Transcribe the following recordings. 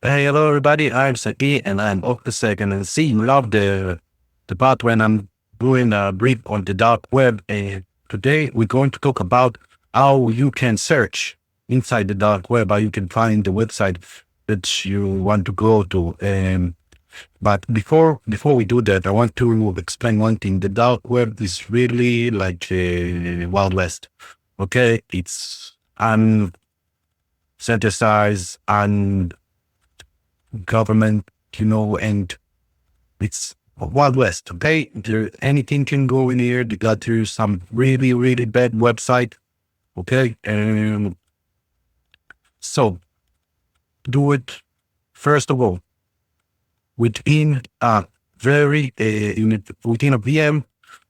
Hey, hello everybody. I'm Saki, and I'm Octosec, and see, love the part when I'm doing a brief on the dark web. And today we're going to talk about how you can search inside the dark web, how you can find the website that you want to go to. But before we do that, I want to explain one thing. The dark web is really like Wild West. Okay, it's unsynthesized and government, and it's Wild West. Okay, anything can go in here. They got through some really, really bad website. Okay, so do it first of all within a within a VM.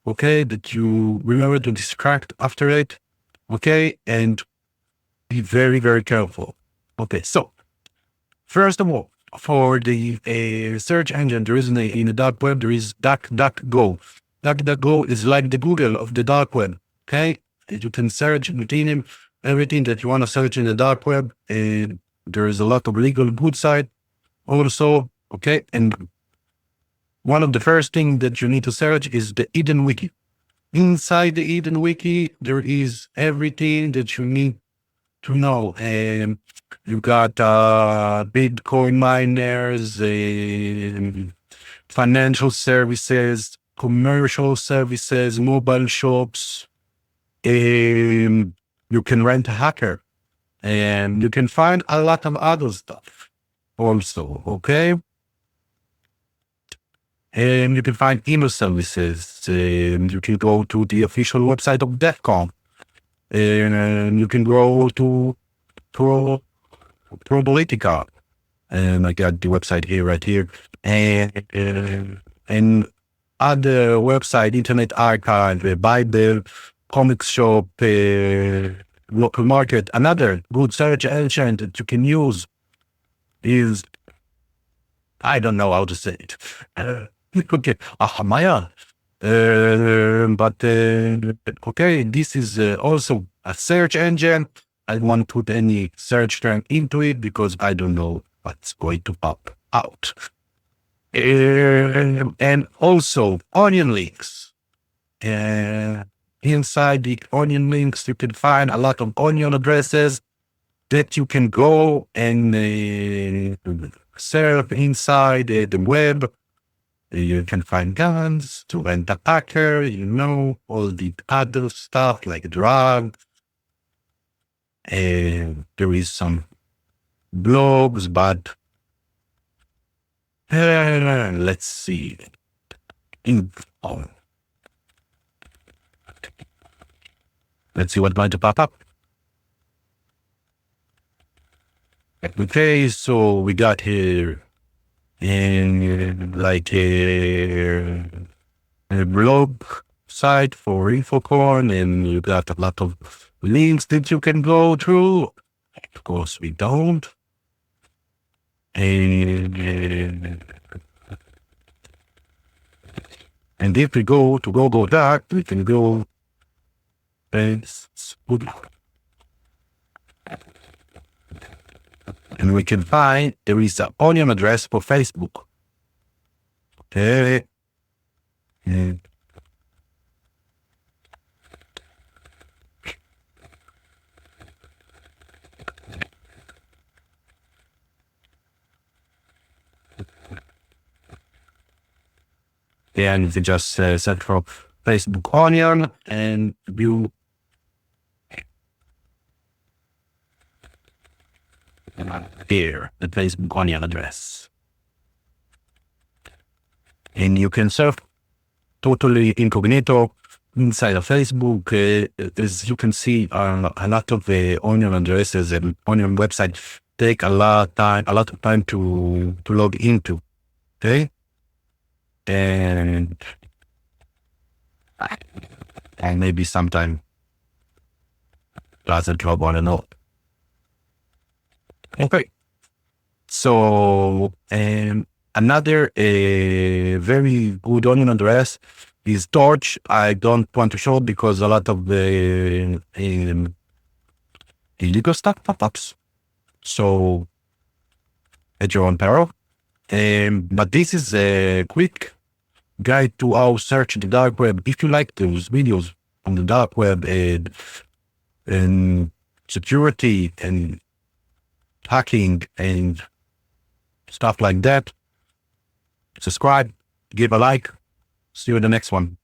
Okay, that you remember to distract after it. Okay, and be very, very careful. Okay, so first of all, for the search engine, there is in the dark web, there is DuckDuckGo. DuckDuckGo is like the Google of the dark web. Okay, and you can search within him everything that you want to search in the dark web. And there is a lot of legal good site also. Okay, and one of the first things that you need to search is the Eden Wiki. Inside the Eden Wiki, there is everything that you need to know. You got Bitcoin miners, financial services, commercial services, mobile shops. You can rent a hacker, and you can find a lot of other stuff also. Okay. And you can find email services. You can go to the official website of DEFCON. And you can go to ProPolitica. And I got the website here, right here. And other website, Internet Archive, Bible, Comics Shop, Local Market. Another good search engine that you can use is, I don't know how to say it. Okay, Maya. Okay, this is also a search engine. I won't put any search term into it because I don't know what's going to pop out. And also onion links. Inside the onion links, you can find a lot of onion addresses that you can go and surf inside the web. You can find guns to rent a hacker, all the other stuff like drugs. And there is some blogs, but let's see. Let's see what might pop up. Okay, so we got here like a blog site for Infocorn, and you got a lot of links that you can go through. Of course, we don't. And if we go to Google Doc, we can go and we can find there is an onion address for Facebook. Okay. And you can just search for Facebook onion and view here the Facebook onion address. And you can surf totally incognito inside of Facebook. As you can see, a lot of onion addresses and onion websites take a lot of time to log into. Okay. And maybe sometime does a job on and off. Okay. So, another very good onion address is Torch. I don't want to show because a lot of illegal stuff pop-ups. So at your own peril. But this is a quick guide to how search the dark web. If you like those videos on the dark web and security and hacking and stuff like that, subscribe, give a like. See you in the next one.